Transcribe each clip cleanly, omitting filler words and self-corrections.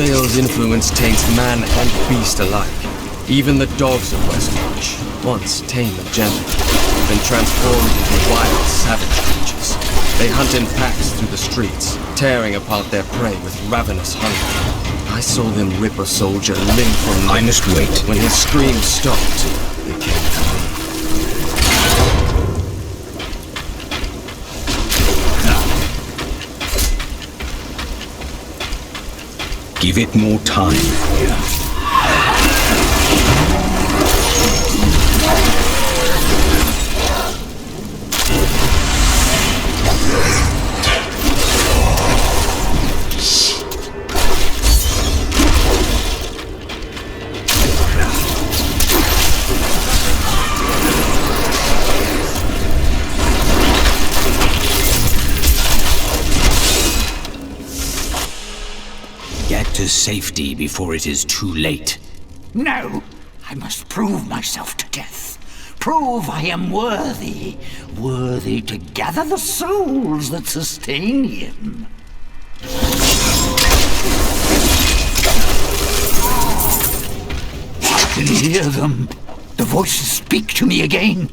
Baal's influence taints man and beast alike. Even the dogs of Westmarch, once tame and gentle, have been transformed into wild, savage creatures. They hunt in packs through the streets, tearing apart their prey with ravenous hunger. I saw them rip a soldier limb from limb. I must wait. When his screams stopped, they came to me. Give it more time. Get to safety before it is too late. No! I must prove myself to death. Prove I am worthy. Worthy to gather the souls that sustain him. I can hear them. The voices speak to me again.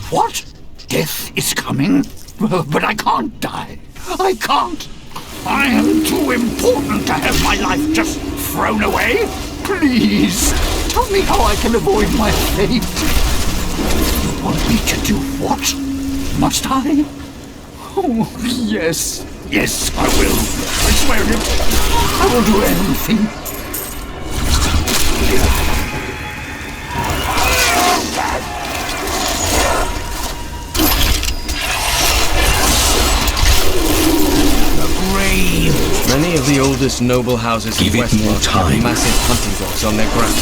What? Death is coming? But I can't die. I can't. I am too important to have my life just thrown away. Please, tell me how I can avoid my fate. You want me to do what? Must I? Oh, yes. Yes, I will. I swear it. I will do anything. Many of the oldest noble houses in Westmarch have massive hunting dogs on their ground.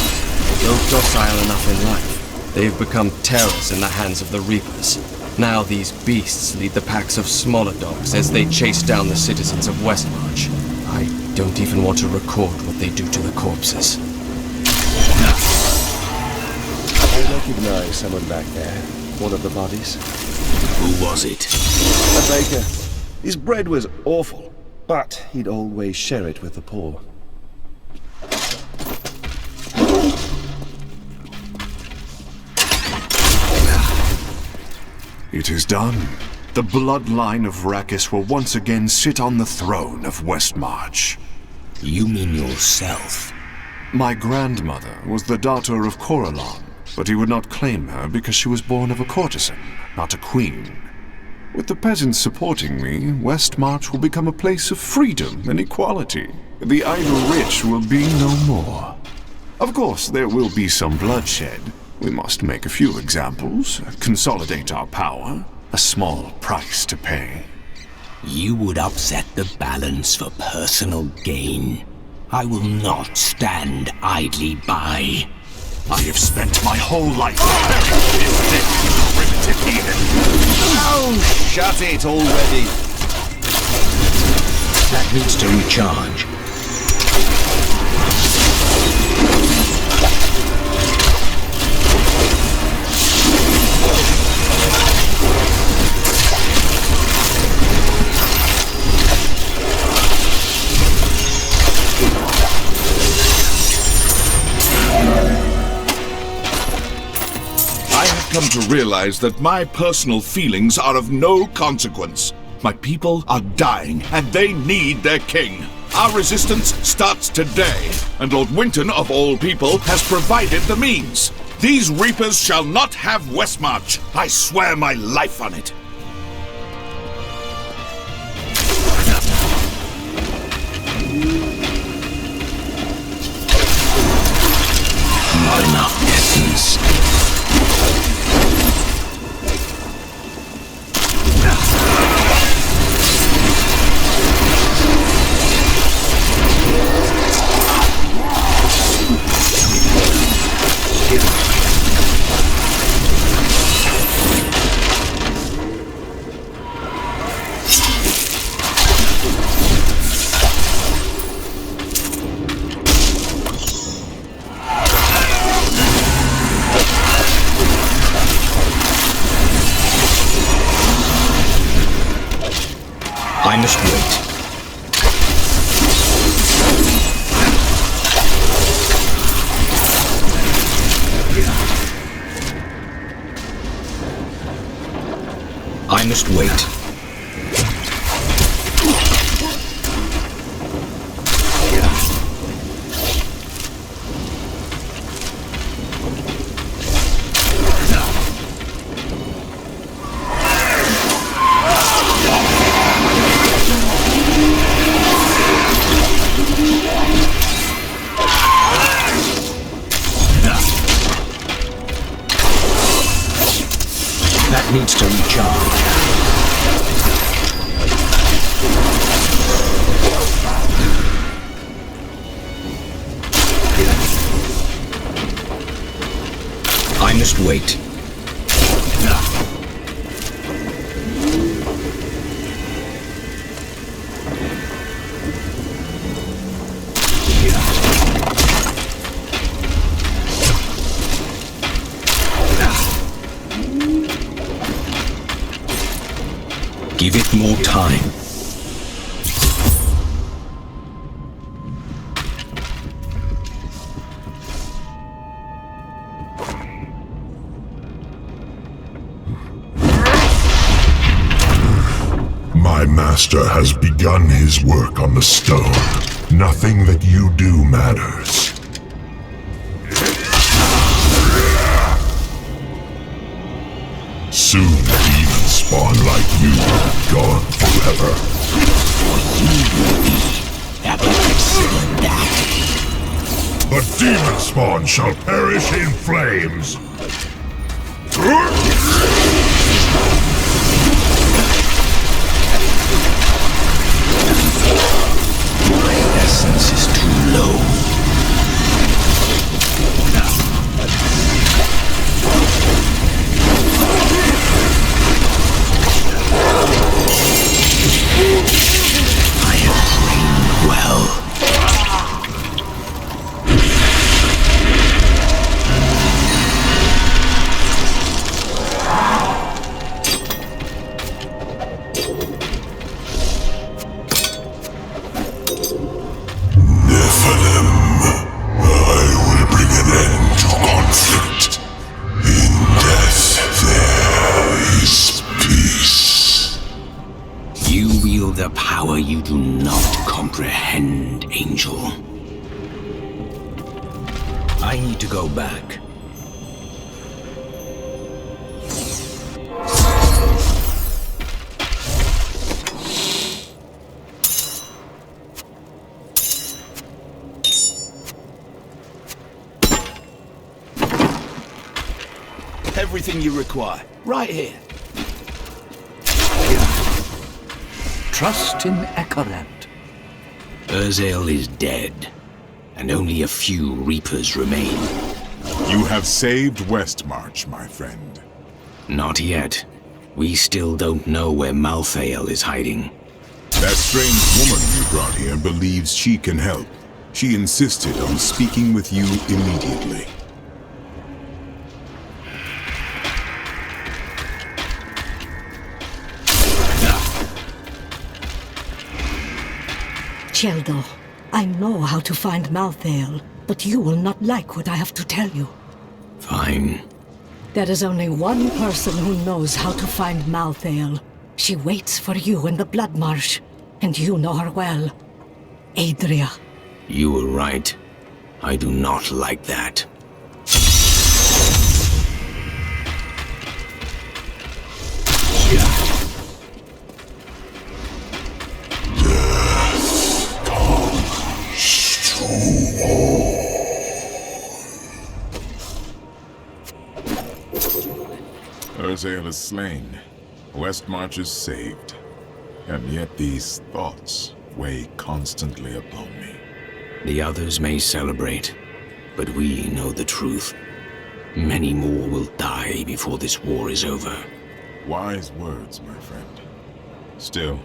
Though docile enough in life, they've become terrors in the hands of the Reapers. Now these beasts lead the packs of smaller dogs as they chase down the citizens of Westmarch. I don't even want to record what they do to the corpses. I recognize someone back there. One of the bodies. Who was it? A baker. His bread was awful, but he'd always share it with the poor. It is done. The bloodline of Rakis will once again sit on the throne of Westmarch. You mean yourself? My grandmother was the daughter of Coralon, but he would not claim her because she was born of a courtesan, not a queen. With the peasants supporting me, Westmarch will become a place of freedom and equality. The idle rich will be no more. Of course, there will be some bloodshed. We must make a few examples, consolidate our power. A small price to pay. You would upset the balance for personal gain. I will not stand idly by. I have spent my whole life preparing this primitive heathen. Oh, shut it already. That needs to recharge. Come to realize that my personal feelings are of no consequence. My people are dying, and they need their king. Our resistance starts today, and Lord Winton, of all people, has provided the means. These Reapers shall not have Westmarch. I swear my life on it. Not enough essence. I must wait. I must wait. That needs to recharge. I must wait. Give it more time. My master has begun his work on the stone. Nothing that you do matters. Soon demons spawn like you will be gone forever. Have you considered that? The demon spawn shall perish in flames. My essence is too low. I have trained well. The power you do not comprehend, Angel. I need to go back. Everything you require, right here. Trust in Echoland. Urzael is dead, and only a few Reapers remain. You have saved Westmarch, my friend. Not yet. We still don't know where Malthael is hiding. That strange woman you brought here believes she can help. She insisted on speaking with you immediately. Cheldo, I know how to find Malthael, but you will not like what I have to tell you. Fine. There is only one person who knows how to find Malthael. She waits for you in the Blood Marsh, and you know her well. Adria. You were right. I do not like that. Urzael is slain. Westmarch is saved. And yet these thoughts weigh constantly upon me. The others may celebrate, but we know the truth. Many more will die before this war is over. Wise words, my friend. Still,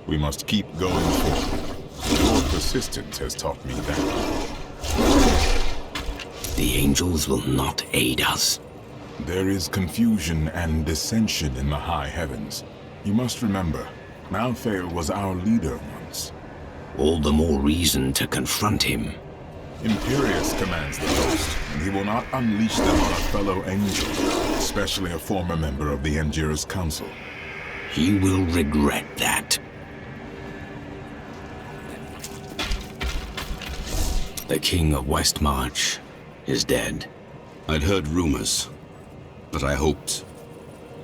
we must keep going forward. Your persistence has taught me that. The angels will not aid us. There is confusion and dissension in the high heavens. You must remember, Malthael was our leader once. All the more reason to confront him. Imperius commands the host, and he will not unleash them on a fellow angel, especially a former member of the Endurer's Council. He will regret that. The King of Westmarch is dead. I'd heard rumors, but I hoped.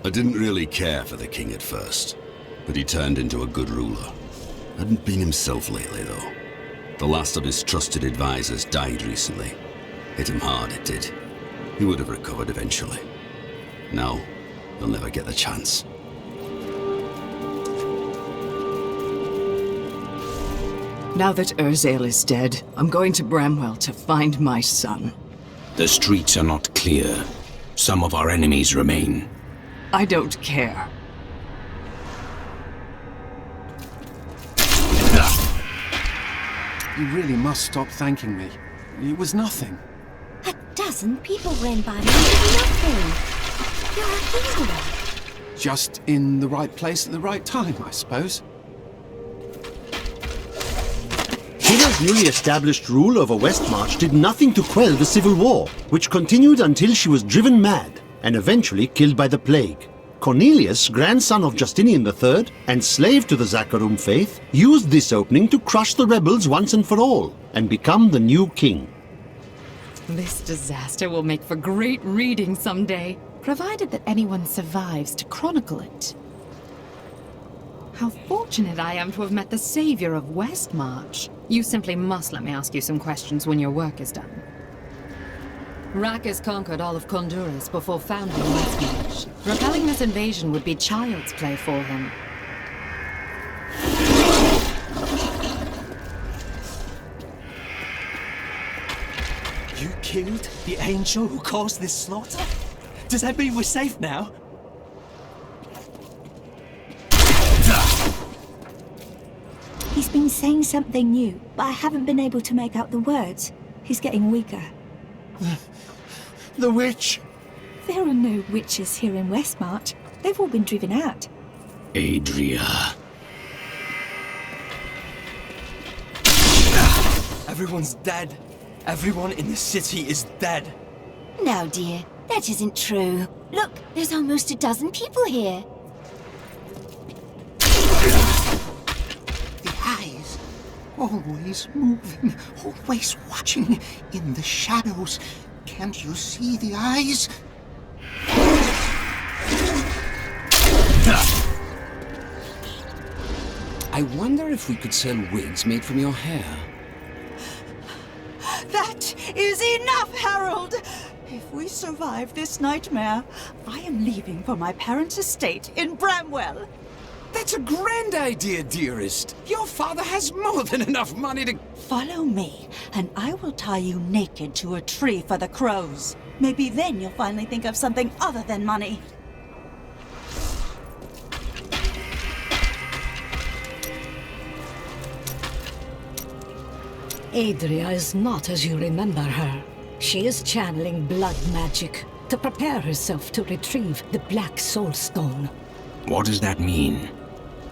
I didn't really care for the king at first, but he turned into a good ruler. Hadn't been himself lately, though. The last of his trusted advisors died recently. Hit him hard, it did. He would have recovered eventually. Now, he'll never get the chance. Now that Urzael is dead, I'm going to Bramwell to find my son. The streets are not clear. Some of our enemies remain. I don't care. You really must stop thanking me. It was nothing. A dozen people ran by me with nothing. You're a hero. Just in the right place at the right time, I suppose. Shira's newly established rule over Westmarch did nothing to quell the civil war, which continued until she was driven mad and eventually killed by the plague. Cornelius, grandson of Justinian III and slave to the Zakharum faith, used this opening to crush the rebels once and for all and become the new king. This disaster will make for great reading someday, provided that anyone survives to chronicle it. How fortunate I am to have met the savior of Westmarch. You simply must let me ask you some questions when your work is done. Rackus conquered all of Honduras before founding Westmarch. Repelling this invasion would be child's play for him. You killed the angel who caused this slaughter? Does that mean we're safe now? He's been saying something new, but I haven't been able to make out the words. He's getting weaker. The witch! There are no witches here in Westmarch. They've all been driven out. Adria. Everyone's dead. Everyone in the city is dead. No, dear. That isn't true. Look, there's almost a dozen people here. The eyes. Always moving, always watching in the shadows. Can't you see the eyes? I wonder if we could sell wigs made from your hair. That is enough, Harold! If we survive this nightmare, I am leaving for my parents' estate in Bramwell. That's a grand idea, dearest. Your father has more than enough money to... Follow me, and I will tie you naked to a tree for the crows. Maybe then you'll finally think of something other than money. Adria is not as you remember her. She is channeling blood magic to prepare herself to retrieve the Black Soul Stone. What does that mean?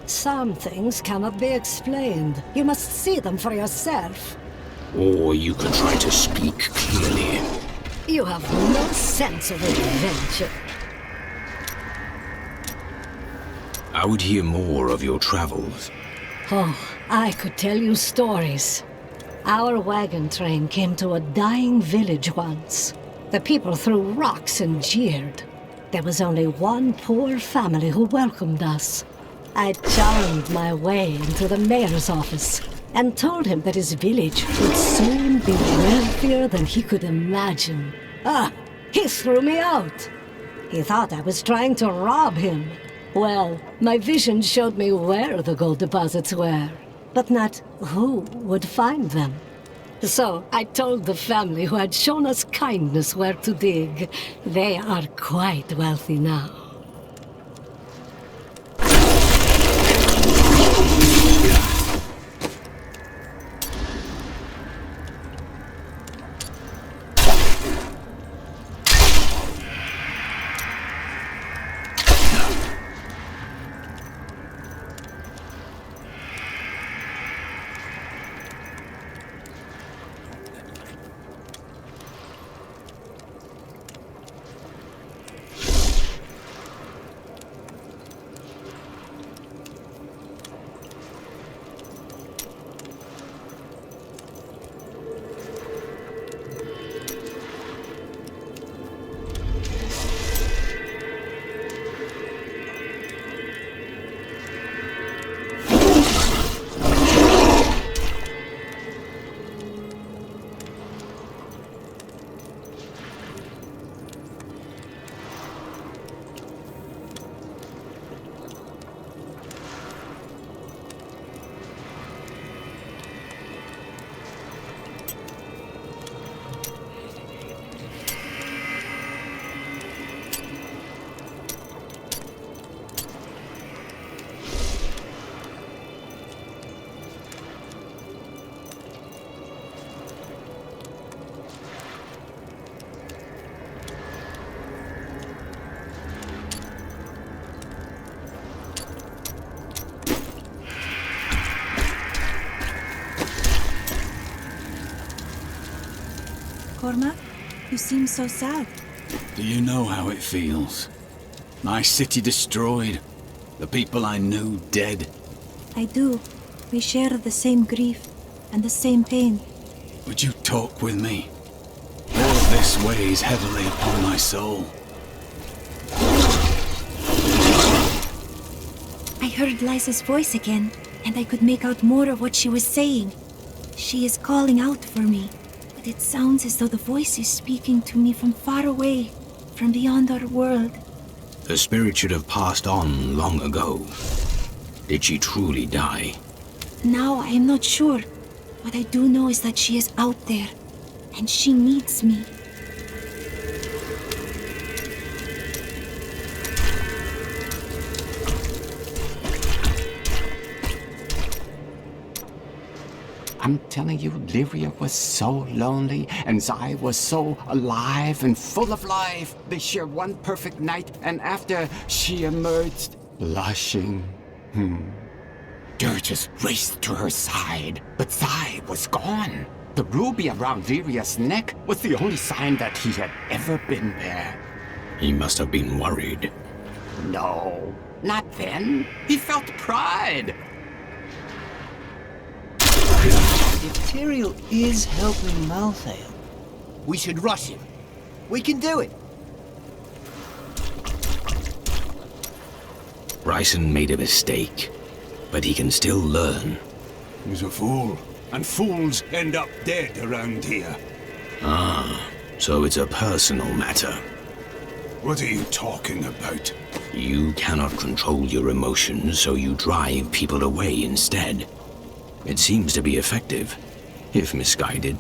Some things cannot be explained. You must see them for yourself. Or you could try to speak clearly. You have no sense of adventure. I would hear more of your travels. Oh, I could tell you stories. Our wagon train came to a dying village once. The people threw rocks and jeered. There was only one poor family who welcomed us. I charmed my way into the mayor's office and told him that his village would soon be wealthier than he could imagine. He threw me out. He thought I was trying to rob him. Well, my vision showed me where the gold deposits were, but not who would find them. So I told the family who had shown us kindness where to dig. They are quite wealthy now. Cormac? You seem so sad. Do you know how it feels? My city destroyed. The people I knew dead. I do. We share the same grief and the same pain. Would you talk with me? All this weighs heavily upon my soul. I heard Lysa's voice again, and I could make out more of what she was saying. She is calling out for me, but it sounds as though the voice is speaking to me from far away, from beyond our world. The spirit should have passed on long ago. Did she truly die? Now I am not sure. What I do know is that she is out there, and she needs me. I'm telling you, Lyria was so lonely, and Zai was so alive and full of life. They shared one perfect night, and after she emerged, blushing. Dirges raced to her side, but Zai was gone. The ruby around Lyria's neck was the only sign that he had ever been there. He must have been worried. No, not then. He felt pride. If Tyrael is helping Malthael, we should rush him. We can do it. Bryson made a mistake, but he can still learn. He's a fool, and fools end up dead around here. Ah, so it's a personal matter. What are you talking about? You cannot control your emotions, so you drive people away instead. It seems to be effective, if misguided.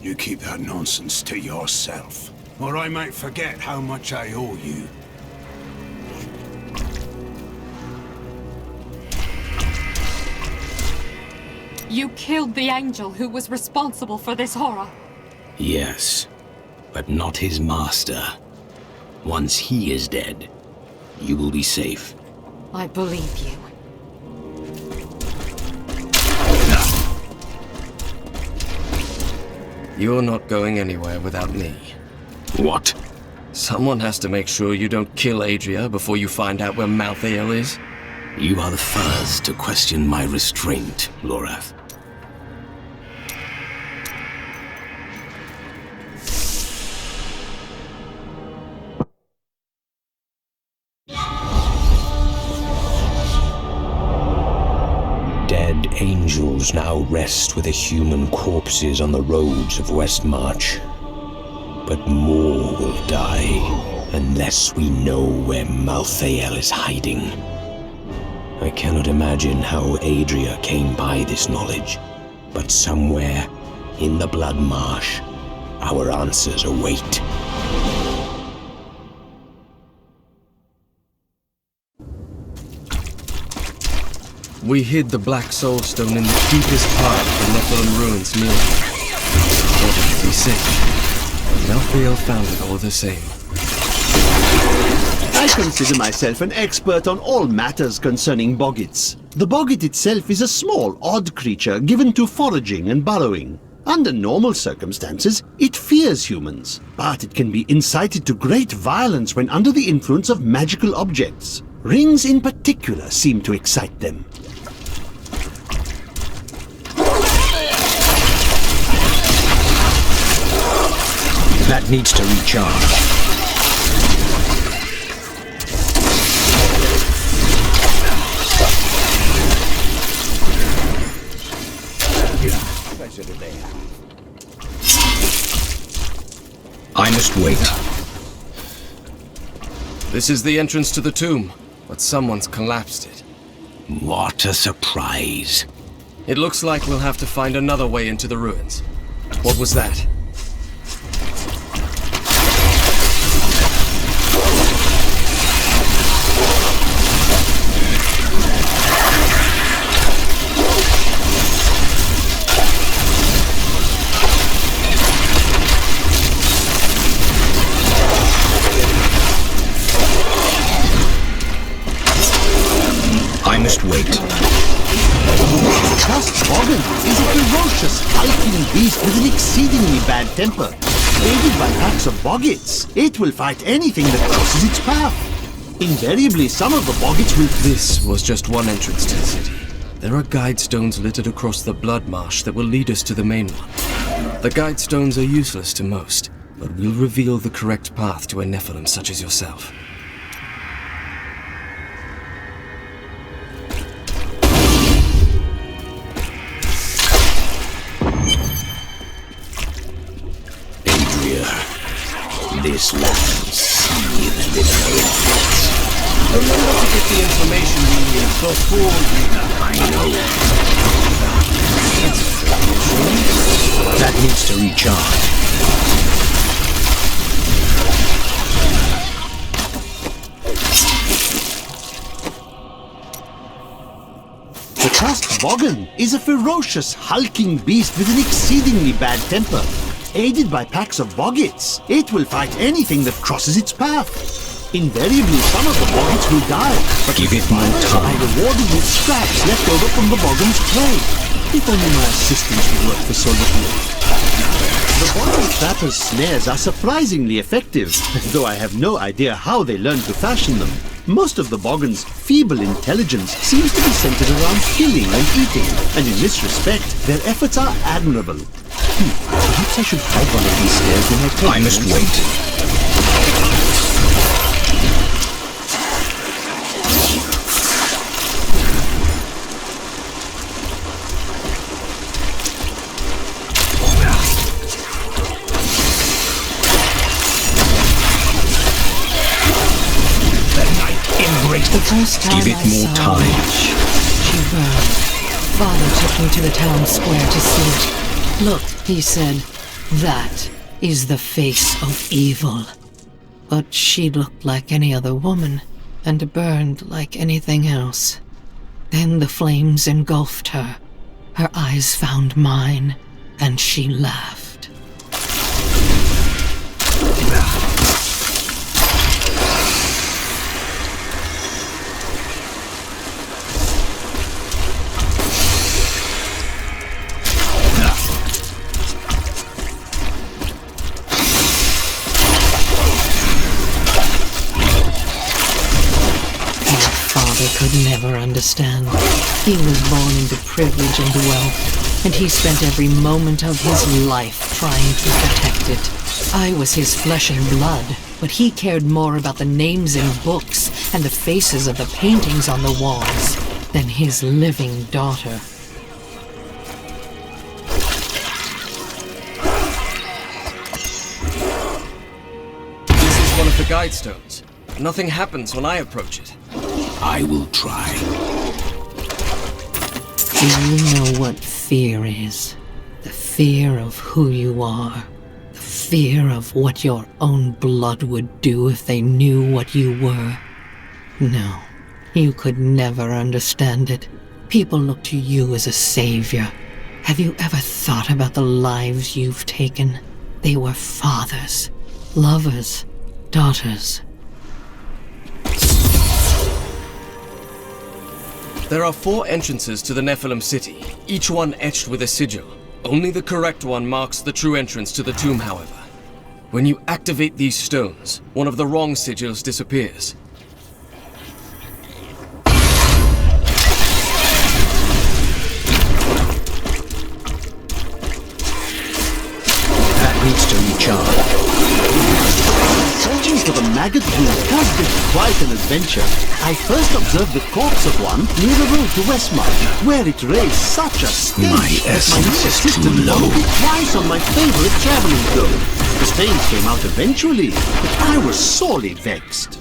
You keep that nonsense to yourself, or I might forget how much I owe you. You killed the angel who was responsible for this horror. Yes, but not his master. Once he is dead, you will be safe. I believe you. You're not going anywhere without me. What? Someone has to make sure you don't kill Adria before you find out where Malthael is. You are the first to question my restraint, Lorath. Dead angels now rest with the human corpses on the roads of Westmarch. But more will die unless we know where Malthael is hiding. I cannot imagine how Adria came by this knowledge, but somewhere in the Blood Marsh, our answers await. We hid the Black Soul Stone in the deepest part of the Nephilim ruins near here. Thought it would be safe. Malthael found it all the same. I consider myself an expert on all matters concerning boggits. The boggit itself is a small, odd creature given to foraging and burrowing. Under normal circumstances, it fears humans, but it can be incited to great violence when under the influence of magical objects. Rings in particular seem to excite them. That needs to recharge. I must wait. This is the entrance to the tomb, but someone's collapsed it. What a surprise. It looks like we'll have to find another way into the ruins. What was that? I must wait. Just Boggin is a ferocious, hulking beast with an exceedingly bad temper. Aided by packs of boggits, it will fight anything that crosses its path. Invariably, some of the boggits will... This was just one entrance to the city. There are guide stones littered across the blood marsh that will lead us to the main one. The guide stones are useless to most, but will reveal the correct path to a Nephilim such as yourself. Adria, this land seethed with her. Remember to get the information we need before you... I know. That needs to recharge. The Tusked Boggin is a ferocious, hulking beast with an exceedingly bad temper. Aided by packs of boggits, it will fight anything that crosses its path. Invariably, some of the boggits will die, but give it more time. I rewarded with scraps left over from the boggin's prey. If only my assistants would work for so little. The boggin trapper's snares are surprisingly effective, though I have no idea how they learned to fashion them. Most of the boggin's feeble intelligence seems to be centered around killing and eating, and in this respect, their efforts are admirable. Perhaps I should hide one of these snares when I take I must wait. The first time give it I more saw time. her, she burned. Father took me to the town square to see it. Look, he said, that is the face of evil. But she looked like any other woman, and burned like anything else. Then the flames engulfed her. Her eyes found mine, and she laughed. Could never understand. He was born into privilege and wealth, and he spent every moment of his life trying to protect it. I was his flesh and blood, but he cared more about the names in books and the faces of the paintings on the walls than his living daughter. This is one of the guide stones. Nothing happens when I approach it. I will try. Do you know what fear is? The fear of who you are. The fear of what your own blood would do if they knew what you were. No, you could never understand it. People look to you as a savior. Have you ever thought about the lives you've taken? They were fathers, lovers, daughters. There are 4 entrances to the Nephilim city, each one etched with a sigil. Only the correct one marks the true entrance to the tomb, however. When you activate these stones, one of the wrong sigils disappears. That needs to recharge. Searching for the maggot group has been quite an adventure. I first observed the corpse of one near the road to Westmarch, where it raised such a stench My that essence my new is too assistant low. vomited twice on my favorite traveling clothes. The stains came out eventually, but I was sorely vexed.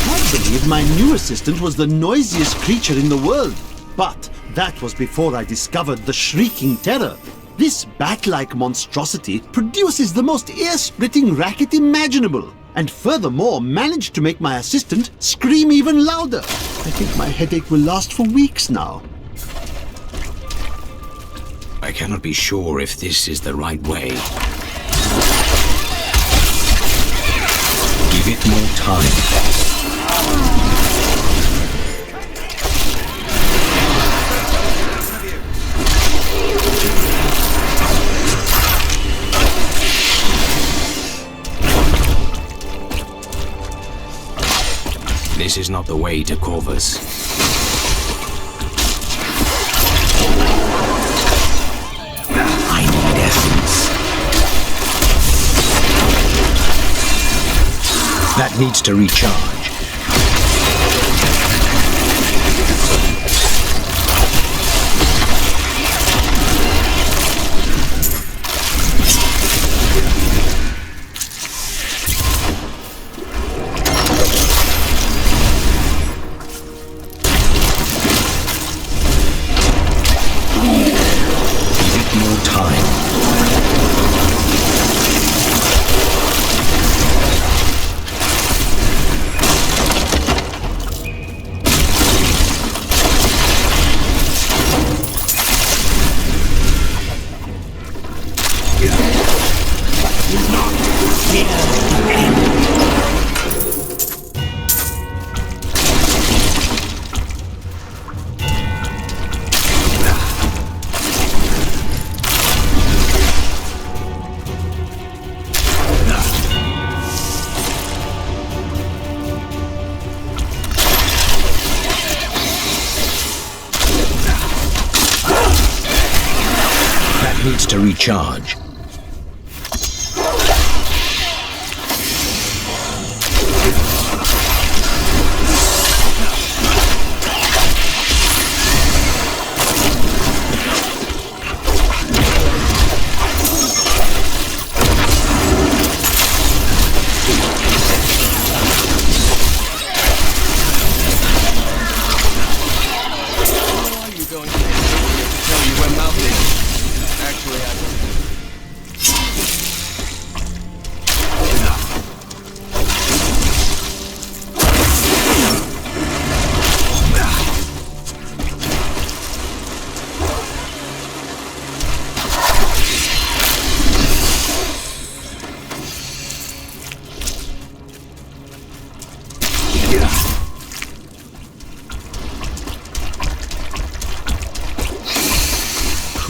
I believed my new assistant was the noisiest creature in the world, but that was before I discovered the Shrieking Terror. This bat-like monstrosity produces the most ear-splitting racket imaginable, and furthermore managed to make my assistant scream even louder. I think my headache will last for weeks now. I cannot be sure if this is the right way. Give it more time. This is not the way to Corvus. I need essence. That needs to recharge. Needs to recharge.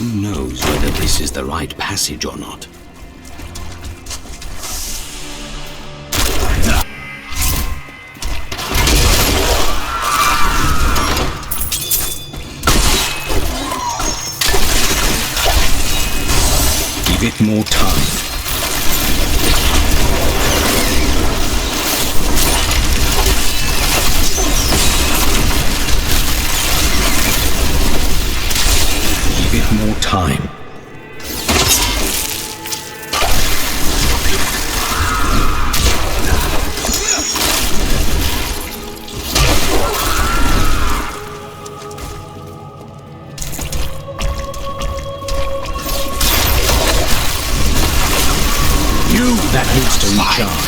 Who knows whether this is the right passage or not? Give it more time. More time. That needs to recharge.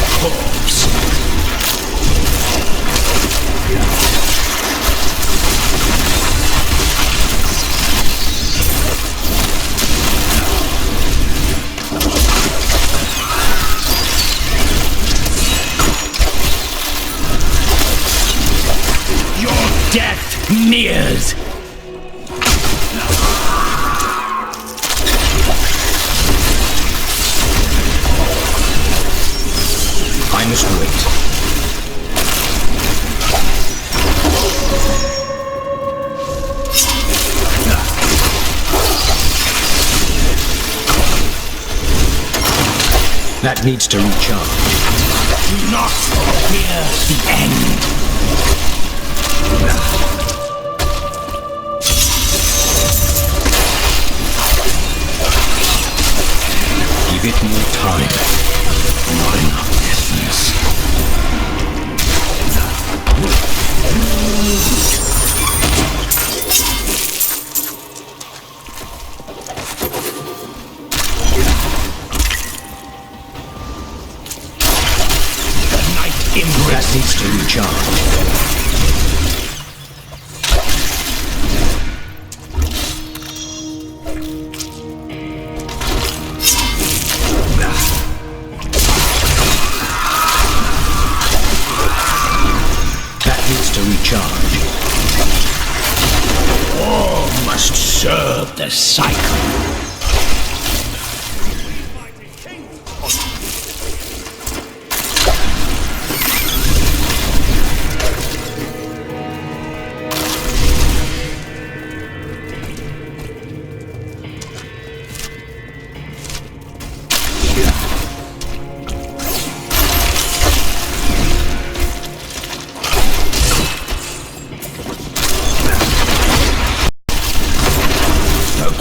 Death nears! I must wait. That needs to recharge. Do not fear the end. Give it more time. Not enough essence. The night embrace needs to recharge. Recharge. All must serve the cycle.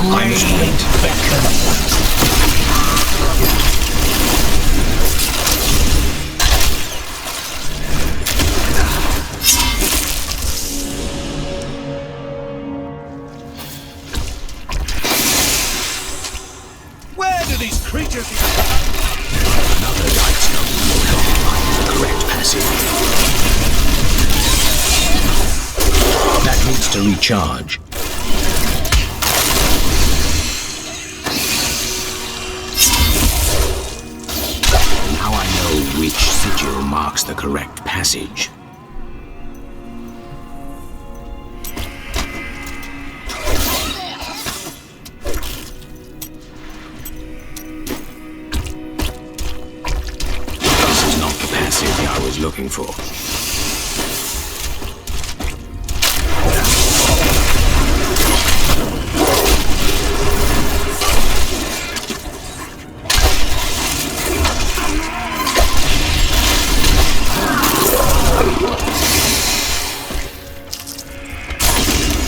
I must wait. Where do these creatures... Another light stone will help me find the correct passage. That needs to recharge. Now I know which sigil marks the correct passage. This is not the passage I was looking for.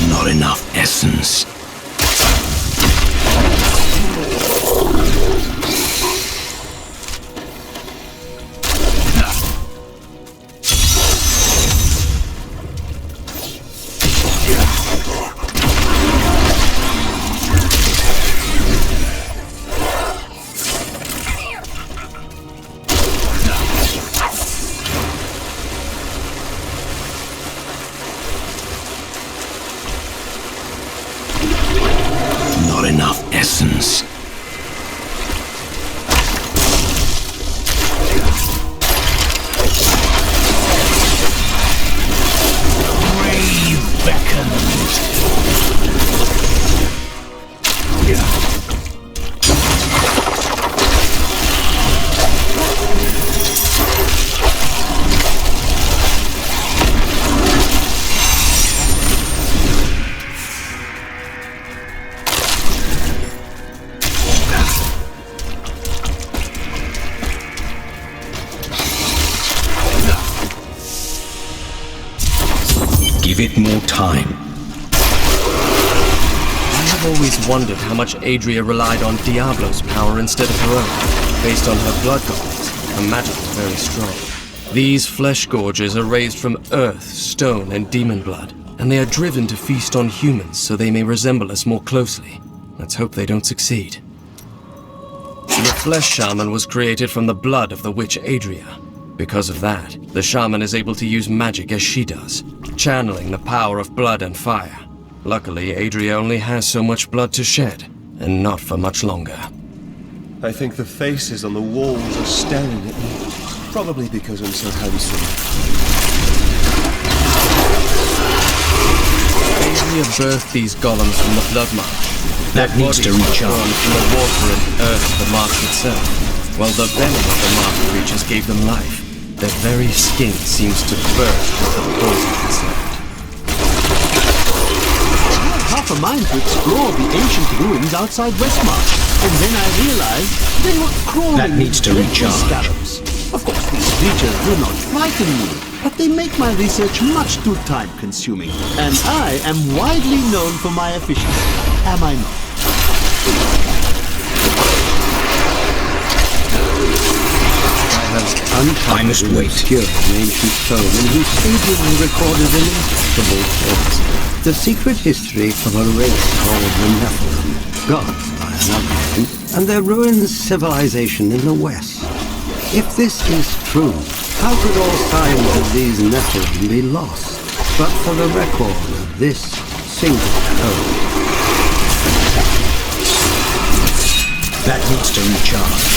Not enough essence. Not enough essence. Grave beckons. Give it more time. I have always wondered how much Adria relied on Diablo's power instead of her own. Based on her blood goblins, her magic is very strong. These flesh gorges are raised from earth, stone, and demon blood, and they are driven to feast on humans so they may resemble us more closely. Let's hope they don't succeed. The flesh shaman was created from the blood of the witch Adria. Because of that, the shaman is able to use magic as she does, channeling the power of blood and fire. Luckily, Adria only has so much blood to shed, and not for much longer. I think the faces on the walls are staring at me. Probably because I'm so handsome. Adria birthed these golems from the blood marsh. That needs to recharge. From the water and earth of the marsh itself, while the venom of the marsh creatures gave them life. Their very skin seems to burst with the poison inside. Half a mind to explore the ancient ruins outside Westmarch, and then I realized they were crawling. That needs to recharge. Scarabs. Of course, these creatures do not frighten me, but they make my research much too time-consuming, and I am widely known for my efficiency. Am I not? I must wait. Obscure an ancient stone in whose pages are recorded inexplicable tales. The secret history of a race called the Nephilim, gods by another name, and their ruined civilization in the west. If this is true, how could all signs of these Nephilim be lost, but for the record of this single code? That needs to recharge.